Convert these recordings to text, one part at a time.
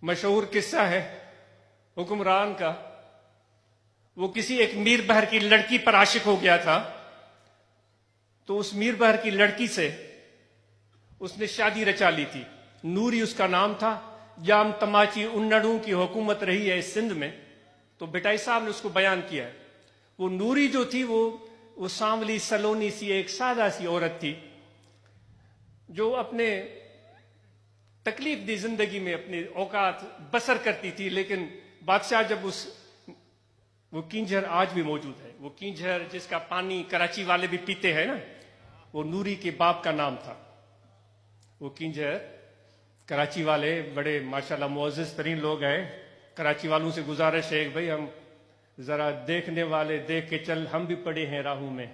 मशहूर किस्सा है हुक्मरान का। वो किसी एक मीर बहर की लड़की पर आशिक हो गया था, तो उस मीर बहर की लड़की से उसने शादी रचा ली थी। नूरी उसका नाम था। जाम तमाची उन्नड़ों की हुकूमत रही है इस सिंध में, तो बिटाई साहब ने उसको बयान किया है। वो नूरी जो थी वो सांवली सलोनी सी एक सादा सी औरत थी, जो अपने तकलीफ दी जिंदगी में अपनी औकात बसर करती थी। लेकिन बादशाह जब वो कींझर आज भी मौजूद है, वो कींझर जिसका पानी कराची वाले भी पीते हैं ना, वो नूरी के बाप का नाम था। वो कींझर कराची वाले बड़े माशाल्लाह मुअज़्ज़िज़ तरीन लोग हैं। कराची वालों से गुजारिश है कि भाई हम जरा देखने वाले देख के चल, हम भी पड़े हैं राहू में।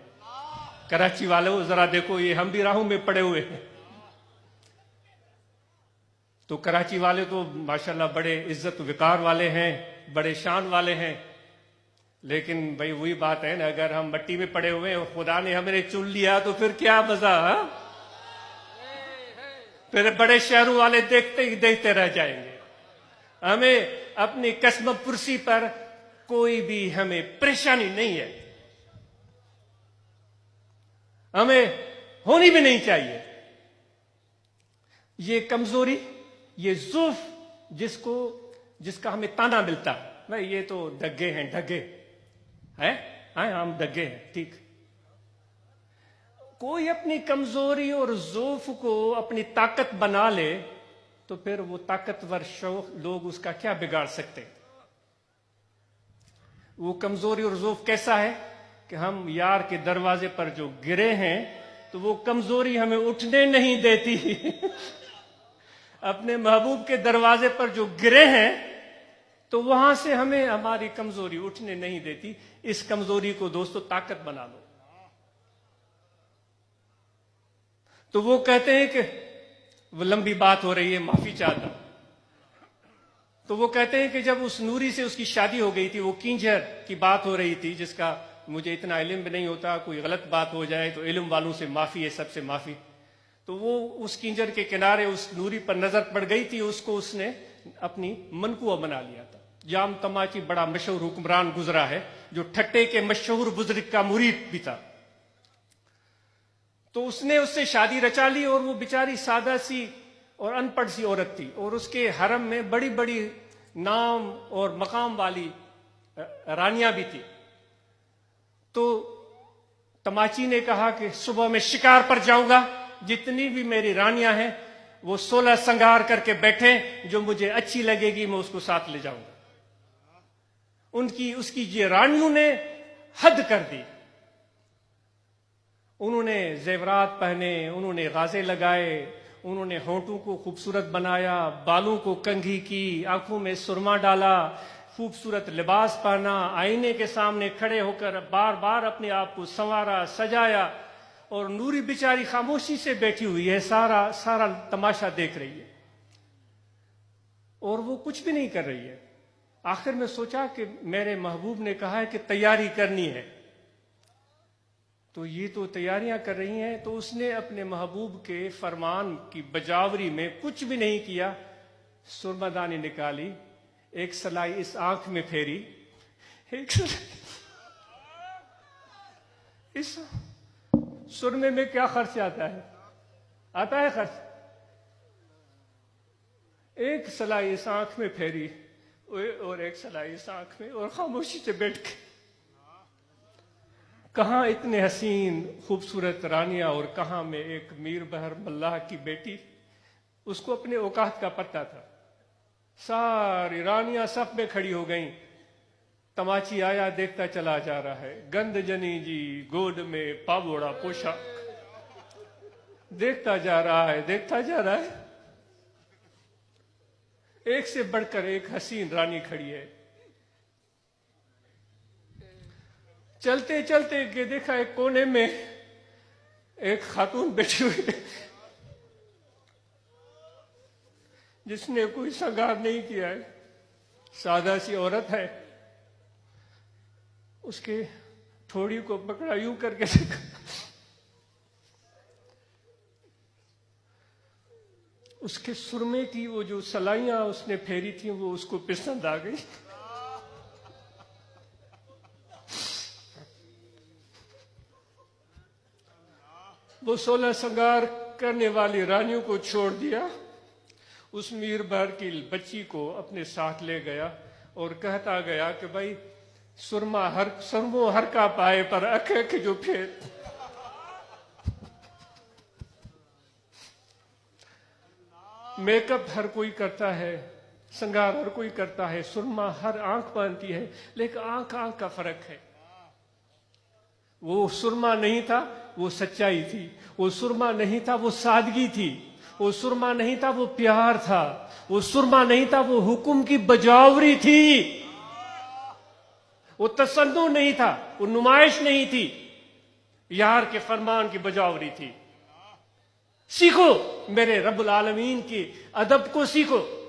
कराची वालों जरा देखो, ये हम भी राहू में पड़े हुए हैं। तो कराची वाले तो माशाल्लाह बड़े इज्जत विकार वाले हैं, बड़े शान वाले हैं। लेकिन भाई वही बात है ना, अगर हम मट्टी में पड़े हुए हैं, खुदा ने हमें चुन लिया तो फिर क्या मजा। फिर बड़े शहरों वाले देखते ही देखते रह जाएंगे। हमें अपनी कसम पुरसी पर कोई भी हमें परेशानी नहीं है, हमें होनी भी नहीं चाहिए। ये कमजोरी, ये ज़ुफ़ जिसका हमें ताना मिलता है, भाई ये तो डगे हैं, डगे हैं, हम डगे हैं, ठीक। कोई अपनी कमजोरी और ज़ुफ़ को अपनी ताकत बना ले तो फिर वो ताकतवर लोग उसका क्या बिगाड़ सकते हैं। वो कमजोरी और ज़ुफ़ कैसा है कि हम यार के दरवाजे पर जो गिरे हैं तो वो कमजोरी हमें उठने नहीं देती। अपने महबूब के दरवाजे पर जो गिरे हैं तो वहां से हमें हमारी कमजोरी उठने नहीं देती। इस कमजोरी को दोस्तों ताकत बना लो। तो वो कहते हैं कि वो लंबी बात हो रही है, माफी चाहता। तो वो कहते हैं कि जब उस नूरी से उसकी शादी हो गई थी, वो कींझर की बात हो रही थी, जिसका मुझे इतना इल्म भी नहीं होता, कोई गलत बात हो जाए तो इल्म वालों से माफी है, सबसे माफी। तो वो उस कींझर के किनारे उस नूरी पर नजर पड़ गई थी, उसको उसने अपनी मनकुआ बना लिया था। जाम तमाची बड़ा मशहूर हुक्मरान गुजरा है, जो ठट्टे के मशहूर बुजुर्ग का मुरीद भी था। तो उसने उससे शादी रचा ली, और वो बेचारी सादा सी और अनपढ़ सी औरत थी, और उसके हरम में बड़ी बड़ी नाम और मकाम वाली रानियां भी थी। तो तमाची ने कहा कि सुबह मैं शिकार पर जाऊंगा, जितनी भी मेरी रानियां हैं वो 16 संगार करके बैठे, जो मुझे अच्छी लगेगी मैं उसको साथ ले जाऊंगा। उसकी ये रानियों ने हद कर दी। उन्होंने जेवरात पहने, उन्होंने गाजे लगाए, उन्होंने होंठों को खूबसूरत बनाया, बालों को कंघी की, आंखों में सुरमा डाला, खूबसूरत लिबास पहना, आईने के सामने खड़े होकर बार बार अपने आप को संवारा, सजाया। और नूरी बेचारी खामोशी से बैठी हुई है, सारा सारा तमाशा देख रही है, और वो कुछ भी नहीं कर रही है। आखिर में सोचा कि मेरे महबूब ने कहा है कि तैयारी करनी है, तो ये तो तैयारियां कर रही हैं। तो उसने अपने महबूब के फरमान की बजावरी में कुछ भी नहीं किया, सुरमादानी निकाली, एक सलाई इस आंख में फेरी, एक इस सुरमे में क्या खर्च आता है, आता है खर्च। एक सलाई इस आंख में फेरी और एक सलाई इस आंख में, और खामोशी से बैठ के, कहां इतने हसीन खूबसूरत रानियां और कहां में एक मीर बहर मल्लाह की बेटी। उसको अपने औकात का पता था। सारी रानियां सफ में खड़ी हो गईं। तमाची आया, देखता चला जा रहा है। गंद जनी जी गोद में पावोड़ा पोशाक, देखता जा रहा है, देखता जा रहा है। एक से बढ़कर एक हसीन रानी खड़ी है। चलते चलते के देखा एक कोने में एक खातून बैठी हुई है, जिसने कोई श्रृंगार नहीं किया है, सादा सी औरत है। उसके थोड़ी को पकड़ा, यूं करके देखा, उसके सुरमे की वो जो सलाइयां उसने फेरी थी वो उसको पसंद आ गई। वो 16 श्रृंगार करने वाली रानियों को छोड़ दिया, उस मीर भर की बच्ची को अपने साथ ले गया और कहता गया कि भाई सुरमा हर का पाए पर अख अख जो फेर। मेकअप हर कोई करता है, श्रृंगार हर कोई करता है, सुरमा हर आंख बांधती है, लेकिन आंख आंख का फर्क है। वो सुरमा नहीं था, वो सच्चाई थी। वो सुरमा नहीं था, वो सादगी थी। वो सुरमा नहीं था, वो प्यार था। वो सुरमा नहीं था, वो हुक्म की बजावरी थी। वो तसन्नु नहीं था, वो नुमाइश नहीं थी, यार के फरमान की बजावरी थी। सीखो मेरे रब्बुल आलमीन के अदब को सीखो।